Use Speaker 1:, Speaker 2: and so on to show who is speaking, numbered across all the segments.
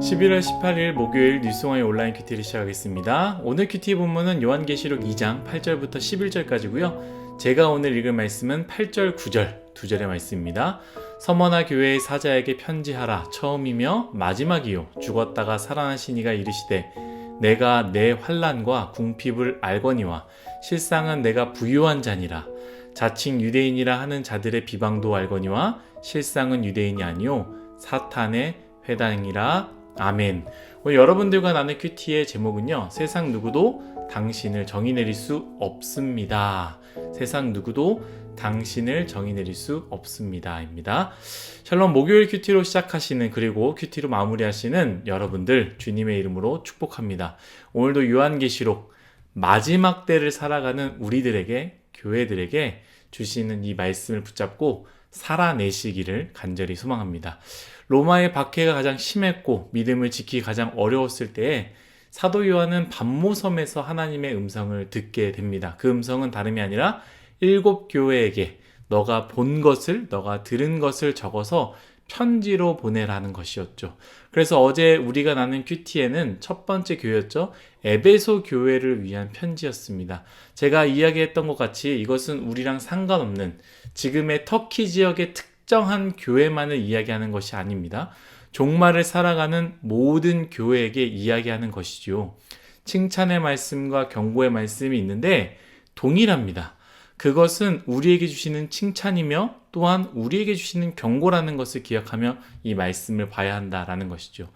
Speaker 1: 11월 18일 목요일 뉴스공의 온라인 큐티를 시작하겠습니다. 오늘 큐티 본문은 요한계시록 2장 8절부터 11절까지고요. 제가 오늘 읽을 말씀은 8절, 9절 두 절의 말씀입니다. 서머나 교회의 사자에게 편지하라. 처음이며 마지막이요 죽었다가 살아나신 이가 이르시되 내가 내 환난과 궁핍을 알거니와 실상은 내가 부유한 자니라. 자칭 유대인이라 하는 자들의 비방도 알거니와 실상은 유대인이 아니요 사탄의 회당이라. 아멘. 오늘 여러분들과 나눌 큐티의 제목은요, 세상 누구도 당신을 정의 내릴 수 없습니다. 세상 누구도 당신을 정의 내릴 수 없습니다 입니다. 샬롬. 목요일 큐티로 시작하시는, 그리고 큐티로 마무리하시는 여러분들 주님의 이름으로 축복합니다. 오늘도 요한계시록 마지막 때를 살아가는 우리들에게, 교회들에게 주시는 이 말씀을 붙잡고 살아내시기를 간절히 소망합니다. 로마의 박해가 가장 심했고 믿음을 지키기 가장 어려웠을 때에 사도 요한은 반모섬에서 하나님의 음성을 듣게 됩니다. 그 음성은 다름이 아니라 7 교회에게 너가 본 것을, 너가 들은 것을 적어서 편지로 보내라는 것이었죠. 그래서 어제 우리가 나눈 큐티에는 첫 번째 교회였죠. 에베소 교회를 위한 편지였습니다. 제가 이야기했던 것 같이 이것은 우리랑 상관없는 지금의 터키 지역의 특정한 교회만을 이야기하는 것이 아닙니다. 종말을 살아가는 모든 교회에게 이야기하는 것이죠. 칭찬의 말씀과 경고의 말씀이 있는데 동일합니다. 그것은 우리에게 주시는 칭찬이며 또한 우리에게 주시는 경고라는 것을 기억하며 이 말씀을 봐야 한다라는 것이죠.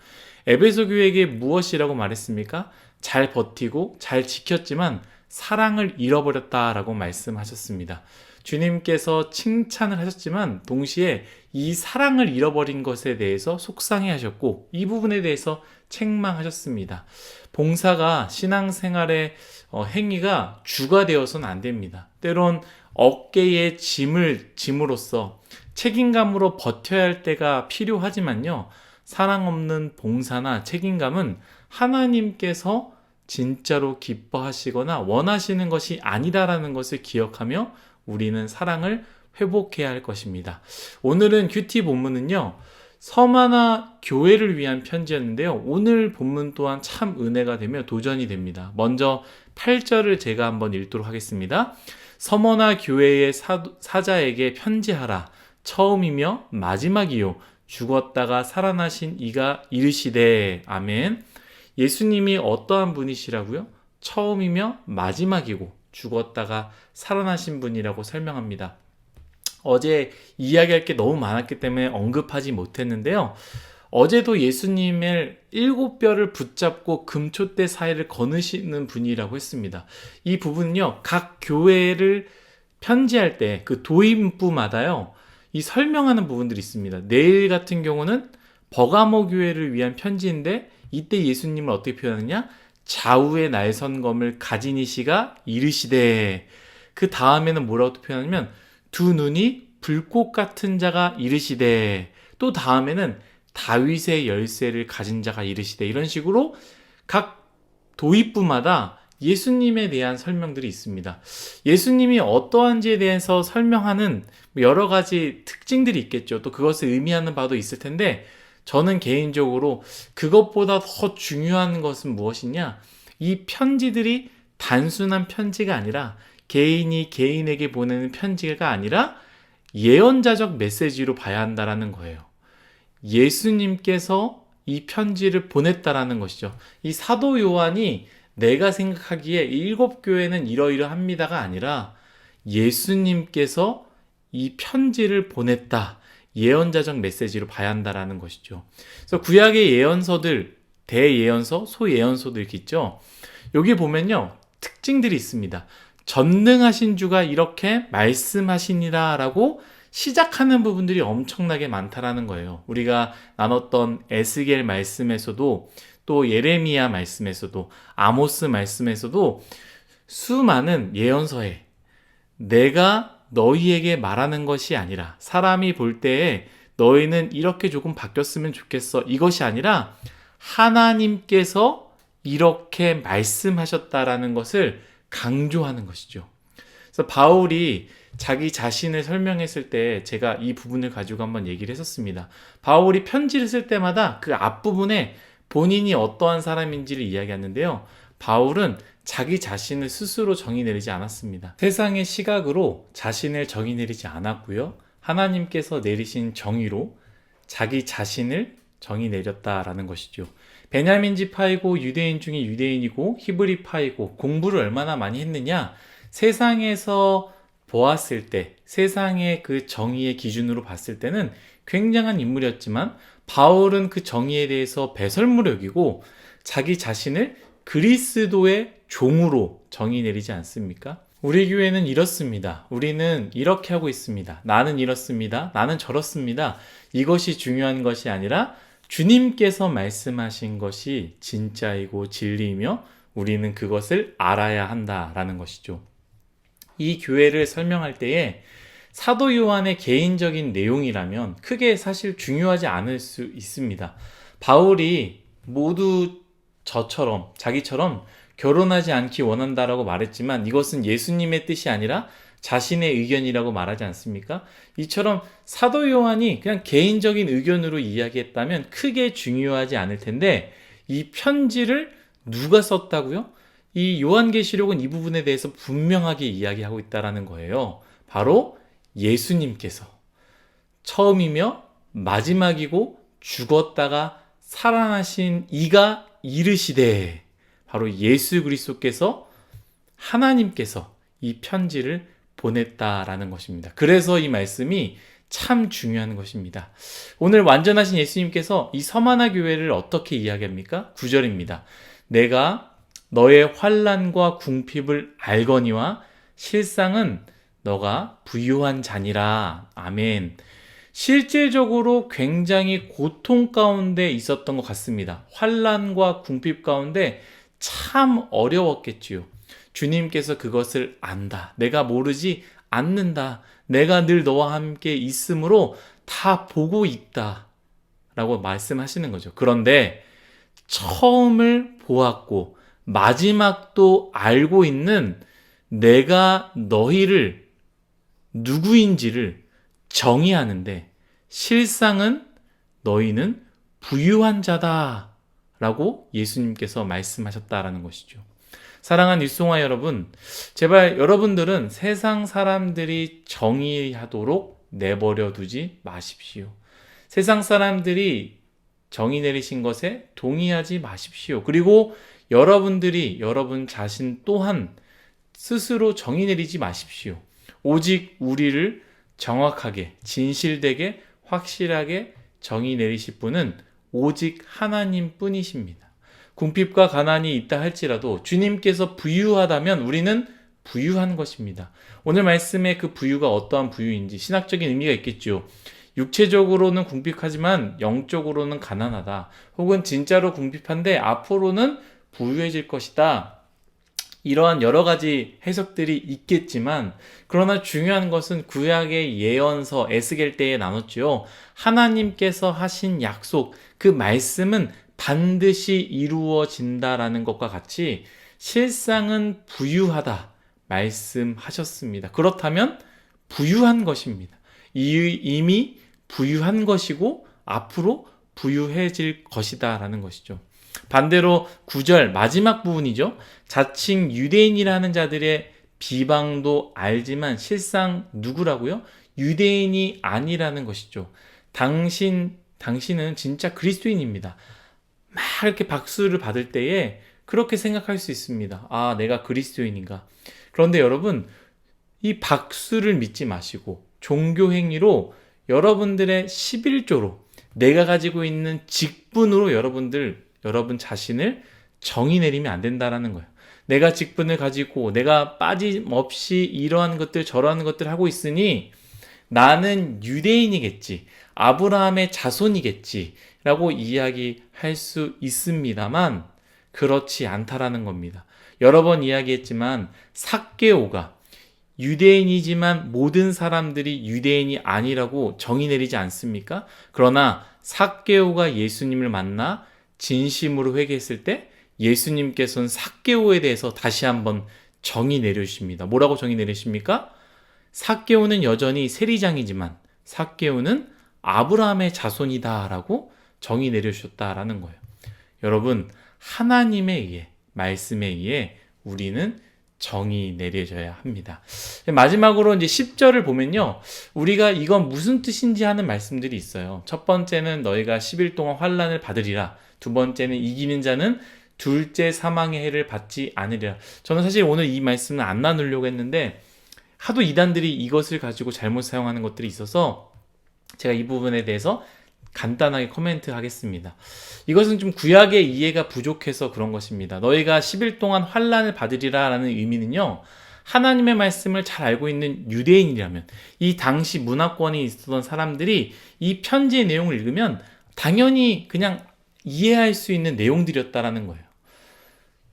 Speaker 1: 에베소 교회에게 무엇이라고 말했습니까? 잘 버티고 잘 지켰지만 사랑을 잃어버렸다라고 말씀하셨습니다. 주님께서 칭찬을 하셨지만 동시에 이 사랑을 잃어버린 것에 대해서 속상해하셨고 이 부분에 대해서 책망하셨습니다. 봉사가 신앙생활의 행위가 주가 되어서는 안 됩니다. 때론 어깨에 짐으로써 책임감으로 버텨야 할 때가 필요하지만요, 사랑 없는 봉사나 책임감은 하나님께서 진짜로 기뻐하시거나 원하시는 것이 아니다라는 것을 기억하며 우리는 사랑을 회복해야 할 것입니다. 오늘은 큐티 본문은요, 서머나 교회를 위한 편지였는데요. 오늘 본문 또한 참 은혜가 되며 도전이 됩니다. 먼저 8절을 제가 한번 읽도록 하겠습니다. 서머나 교회의 사자에게 편지하라. 처음이며 마지막이요 죽었다가 살아나신 이가 이르시되. 아멘. 예수님이 어떠한 분이시라고요? 처음이며 마지막이고 죽었다가 살아나신 분이라고 설명합니다. 어제 이야기할 게 너무 많았기 때문에 언급하지 못했는데요. 어제도 예수님의 7뼈를 붙잡고 금초대 사이를 거느시는 분이라고 했습니다. 이 부분은요, 각 교회를 편지할 때 그 도입부마다요, 이 설명하는 부분들이 있습니다. 내일 같은 경우는 버가모 교회를 위한 편지인데 이때 예수님을 어떻게 표현하느냐? 좌우의 날선검을 가진 이시가 이르시되. 그 다음에는 뭐라고 표현하냐면 두 눈이 불꽃 같은 자가 이르시되. 또 다음에는 다윗의 열쇠를 가진 자가 이르시되. 이런 식으로 각 도입부마다 예수님에 대한 설명들이 있습니다. 예수님이 어떠한지에 대해서 설명하는 여러 가지 특징들이 있겠죠. 또 그것을 의미하는 바도 있을 텐데 저는 개인적으로 그것보다 더 중요한 것은 무엇이냐? 이 편지들이 단순한 편지가 아니라 개인이 개인에게 보내는 편지가 아니라 예언자적 메시지로 봐야 한다는 거예요. 예수님께서 이 편지를 보냈다라는 것이죠. 이 사도 요한이 내가 생각하기에 7 교회는 이러이러합니다가 아니라 예수님께서 이 편지를 보냈다. 예언자적 메시지로 봐야 한다라는 것이죠. 그래서 구약의 예언서들, 대예언서, 소예언서들 있죠. 여기 보면요, 특징들이 있습니다. 전능하신 주가 이렇게 말씀하시니라 라고 시작하는 부분들이 엄청나게 많다라는 거예요. 우리가 나눴던 에스겔 말씀에서도 또 예레미야 말씀에서도 아모스 말씀에서도 수많은 예언서에 내가 너희에게 말하는 것이 아니라 사람이 볼 때에 너희는 이렇게 조금 바뀌었으면 좋겠어, 이것이 아니라 하나님께서 이렇게 말씀하셨다라는 것을 강조하는 것이죠. 그래서 바울이 자기 자신을 설명했을 때 제가 이 부분을 가지고 한번 얘기를 했었습니다. 바울이 편지를 쓸 때마다 그 앞부분에 본인이 어떠한 사람인지를 이야기하는데요. 바울은 자기 자신을 스스로 정의 내리지 않았습니다. 세상의 시각으로 자신을 정의 내리지 않았고요. 하나님께서 내리신 정의로 자기 자신을 정의 내렸다라는 것이죠. 베냐민 지파이고 유대인 중에 유대인이고 히브리파이고 공부를 얼마나 많이 했느냐? 세상에서 보았을 때, 세상의 그 정의의 기준으로 봤을 때는 굉장한 인물이었지만 바울은 그 정의에 대해서 배설물을 여기고 자기 자신을 그리스도의 종으로 정의 내리지 않습니까? 우리 교회는 이렇습니다. 우리는 이렇게 하고 있습니다. 나는 이렇습니다. 나는 저렇습니다. 이것이 중요한 것이 아니라 주님께서 말씀하신 것이 진짜이고 진리이며 우리는 그것을 알아야 한다라는 것이죠. 이 교회를 설명할 때에 사도 요한의 개인적인 내용이라면 크게 사실 중요하지 않을 수 있습니다. 바울이 모두 저처럼, 자기처럼 결혼하지 않기 원한다라고 말했지만 이것은 예수님의 뜻이 아니라 자신의 의견이라고 말하지 않습니까? 이처럼 사도 요한이 그냥 개인적인 의견으로 이야기했다면 크게 중요하지 않을 텐데 이 편지를 누가 썼다고요? 이 요한계시록은 이 부분에 대해서 분명하게 이야기하고 있다는 거예요. 바로 예수님께서 처음이며 마지막이고 죽었다가 살아나신 이가 이르시되 바로 예수 그리스도께서 하나님께서 이 편지를 보냈다라는 것입니다. 그래서 이 말씀이 참 중요한 것입니다. 오늘 완전하신 예수님께서 이 서마나 교회를 어떻게 이야기합니까? 9절입니다. 내가 너의 환난과 궁핍을 알거니와 실상은 너가 부유한 자니라. 아멘. 실제적으로 굉장히 고통 가운데 있었던 것 같습니다. 환난과 궁핍 가운데 참 어려웠겠지요. 주님께서 그것을 안다. 내가 모르지 않는다. 내가 늘 너와 함께 있으므로 다 보고 있다. 라고 말씀하시는 거죠. 그런데 처음을 보았고 마지막도 알고 있는 내가 너희를 누구인지를 정의하는데 실상은 너희는 부유한 자다 라고 예수님께서 말씀하셨다라는 것이죠. 사랑하는 일송아 여러분, 제발 여러분들은 세상 사람들이 정의하도록 내버려 두지 마십시오. 세상 사람들이 정의 내리신 것에 동의하지 마십시오. 그리고 여러분들이 여러분 자신 또한 스스로 정의 내리지 마십시오. 오직 우리를 정확하게, 진실되게, 확실하게 정의 내리실 분은 오직 하나님 뿐이십니다. 궁핍과 가난이 있다 할지라도 주님께서 부유하다면 우리는 부유한 것입니다. 오늘 말씀의 그 부유가 어떠한 부유인지 신학적인 의미가 있겠죠. 육체적으로는 궁핍하지만 영적으로는 가난하다. 혹은 진짜로 궁핍한데 앞으로는 부유해질 것이다. 이러한 여러 가지 해석들이 있겠지만 그러나 중요한 것은 구약의 예언서 에스겔 때에 나눴죠. 하나님께서 하신 약속, 그 말씀은 반드시 이루어진다라는 것과 같이 실상은 부유하다 말씀하셨습니다. 그렇다면 부유한 것입니다. 이미 부유한 것이고 앞으로 부유해질 것이다 라는 것이죠. 반대로 9절 마지막 부분이죠. 자칭 유대인이라는 자들의 비방도 알지만 실상 누구라고요? 유대인이 아니라는 것이죠. 당신은 진짜 그리스도인입니다. 막 이렇게 박수를 받을 때에 그렇게 생각할 수 있습니다. 아, 내가 그리스도인인가? 그런데 여러분, 이 박수를 믿지 마시고 종교 행위로 여러분들의 11조로 내가 가지고 있는 직분으로 여러분 자신을 정의 내리면 안 된다라는 거예요. 내가 직분을 가지고 내가 빠짐없이 이러한 것들 저러한 것들 하고 있으니 나는 유대인이겠지, 아브라함의 자손이겠지 라고 이야기할 수 있습니다만 그렇지 않다라는 겁니다. 여러 번 이야기했지만 삭개오가 유대인이지만 모든 사람들이 유대인이 아니라고 정의 내리지 않습니까? 그러나 삭개오가 예수님을 만나 진심으로 회개했을 때 예수님께서는 삭개오에 대해서 다시 한번 정의 내려주십니다. 뭐라고 정의 내리십니까? 삭개오는 여전히 세리장이지만 삭개오는 아브라함의 자손이다라고 정의 내려주셨다라는 거예요. 여러분, 하나님에 의해, 말씀에 의해 우리는 정이 내려져야 합니다. 마지막으로 이제 10절을 보면요, 우리가 이건 무슨 뜻인지 하는 말씀들이 있어요. 첫 번째는 너희가 10일 동안 환난을 받으리라. 두 번째는 이기는 자는 둘째 사망의 해를 받지 않으리라. 저는 사실 오늘 이 말씀은 안 나누려고 했는데 하도 이단들이 이것을 가지고 잘못 사용하는 것들이 있어서 제가 이 부분에 대해서 간단하게 코멘트 하겠습니다. 이것은 좀 구약의 이해가 부족해서 그런 것입니다. 너희가 10일 동안 환난을 받으리라 라는 의미는요, 하나님의 말씀을 잘 알고 있는 유대인이라면, 이 당시 문화권에 있었던 사람들이 이 편지의 내용을 읽으면 당연히 그냥 이해할 수 있는 내용들이었다라는 거예요.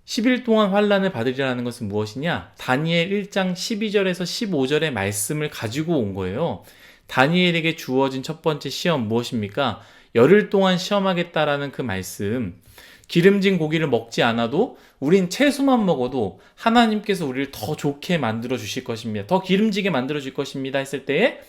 Speaker 1: 10일 동안 환난을 받으리라는 것은 무엇이냐? 다니엘 1장 12절에서 15절의 말씀을 가지고 온 거예요. 다니엘에게 주어진 첫 번째 시험 무엇입니까? 열흘 동안 시험하겠다라는 그 말씀. 기름진 고기를 먹지 않아도 우린 채소만 먹어도 하나님께서 우리를 더 좋게 만들어 주실 것입니다. 더 기름지게 만들어 줄 것입니다 했을 때에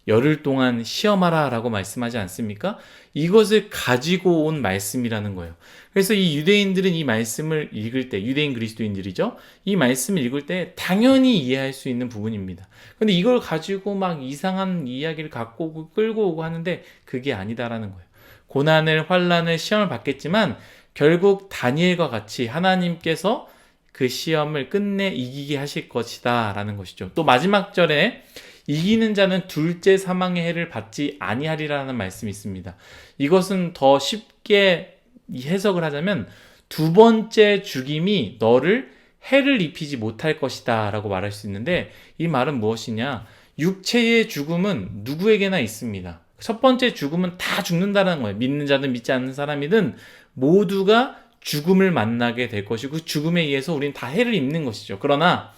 Speaker 1: 열흘 동안 시험하라 라고 말씀하지 않습니까? 이것을 가지고 온 말씀이라는 거예요. 그래서 이 유대인들은 이 말씀을 읽을 때, 유대인 그리스도인들이죠, 이 말씀을 읽을 때 당연히 이해할 수 있는 부분입니다. 근데 이걸 가지고 막 이상한 이야기를 갖고 오고 끌고 오고 하는데 그게 아니다라는 거예요. 고난을, 환난을, 시험을 받겠지만 결국 다니엘과 같이 하나님께서 그 시험을 끝내 이기게 하실 것이다 라는 것이죠. 또 마지막 절에 이기는 자는 둘째 사망의 해를 받지 아니하리라는 말씀이 있습니다. 이것은 더 쉽게 해석을 하자면 두 번째 죽임이 너를 해를 입히지 못할 것이다 라고 말할 수 있는데, 이 말은 무엇이냐? 육체의 죽음은 누구에게나 있습니다. 첫 번째 죽음은 다 죽는다는 거예요. 믿는 자든 믿지 않는 사람이든 모두가 죽음을 만나게 될 것이고 그 죽음에 의해서 우리는 다 해를 입는 것이죠. 그러나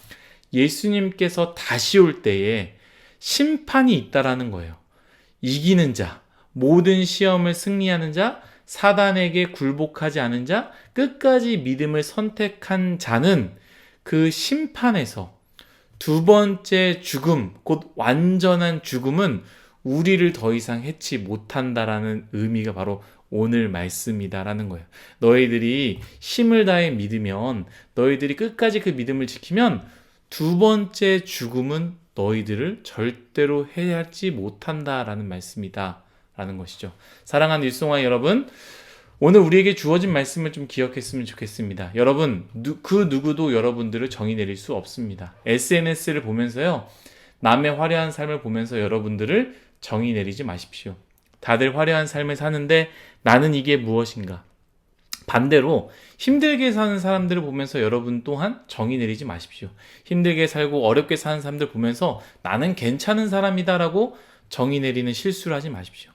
Speaker 1: 예수님께서 다시 올 때에 심판이 있다라는 거예요. 이기는 자, 모든 시험을 승리하는 자, 사단에게 굴복하지 않은 자, 끝까지 믿음을 선택한 자는 그 심판에서 두 번째 죽음, 곧 완전한 죽음은 우리를 더 이상 해치 못한다라는 의미가 바로 오늘 말씀이다라는 거예요. 너희들이 힘을 다해 믿으면, 너희들이 끝까지 그 믿음을 지키면 두 번째 죽음은 너희들을 절대로 해하지 못한다라는 말씀이다 라는 것이죠. 사랑하는 일송아 여러분, 오늘 우리에게 주어진 말씀을 좀 기억했으면 좋겠습니다. 여러분, 그 누구도 여러분들을 정의 내릴 수 없습니다. SNS를 보면서요, 남의 화려한 삶을 보면서 여러분들을 정의 내리지 마십시오. 다들 화려한 삶을 사는데 나는 이게 무엇인가? 반대로 힘들게 사는 사람들을 보면서 여러분 또한 정의 내리지 마십시오. 힘들게 살고 어렵게 사는 사람들 보면서 나는 괜찮은 사람이다 라고 정의 내리는 실수를 하지 마십시오.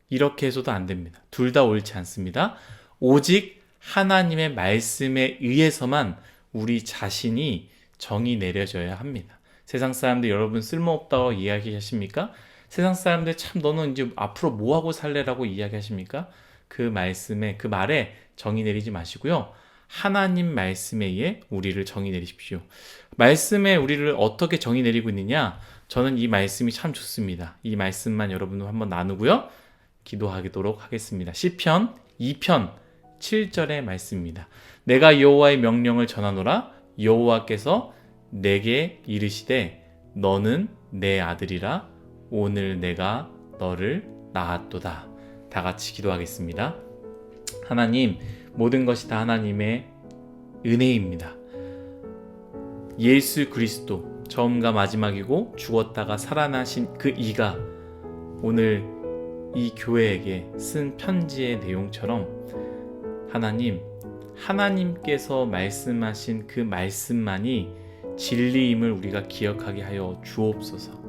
Speaker 1: 이렇게 해서도 안 됩니다. 둘 다 옳지 않습니다. 오직 하나님의 말씀에 의해서만 우리 자신이 정의 내려져야 합니다. 세상 사람들 여러분 쓸모없다고 이야기하십니까? 세상 사람들 참 너는 이제 앞으로 뭐하고 살래라고 이야기하십니까? 그 말씀에, 그 말에 정의 내리지 마시고요. 하나님 말씀에 의해 우리를 정의 내리십시오. 말씀에 우리를 어떻게 정의 내리고 있느냐? 저는 이 말씀이 참 좋습니다. 이 말씀만 여러분과 한번 나누고요. 기도하도록 하겠습니다. 시편 2편 7절의 말씀입니다. 내가 여호와의 명령을 전하노라. 여호와께서 내게 이르시되 너는 내 아들이라. 오늘 내가 너를 낳았도다. 다 같이 기도하겠습니다. 하나님, 모든 것이 다 하나님의 은혜입니다. 예수 그리스도 처음과 마지막이고 죽었다가 살아나신 그 이가 오늘 이 교회에게 쓴 편지의 내용처럼 하나님께서 말씀하신 그 말씀만이 진리임을 우리가 기억하게 하여 주옵소서.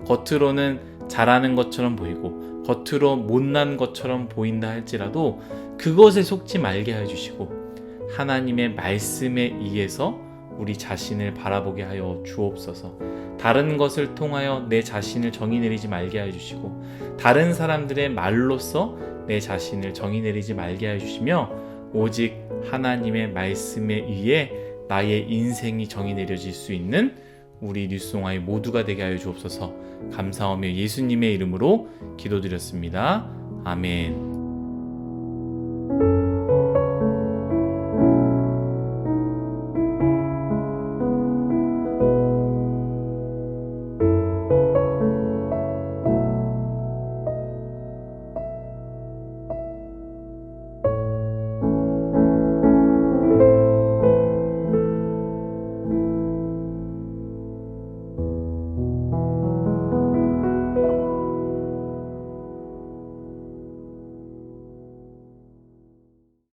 Speaker 1: 겉으로는 잘하는 것처럼 보이고 겉으로 못난 것처럼 보인다 할지라도 그것에 속지 말게 해주시고 하나님의 말씀에 의해서 우리 자신을 바라보게 하여 주옵소서. 다른 것을 통하여 내 자신을 정의 내리지 말게 해주시고 다른 사람들의 말로써 내 자신을 정의 내리지 말게 해주시며 오직 하나님의 말씀에 의해 나의 인생이 정의 내려질 수 있는 우리 뉴스송아의 모두가 되게 하여 주옵소서. 감사하며 예수님의 이름으로 기도드렸습니다. 아멘.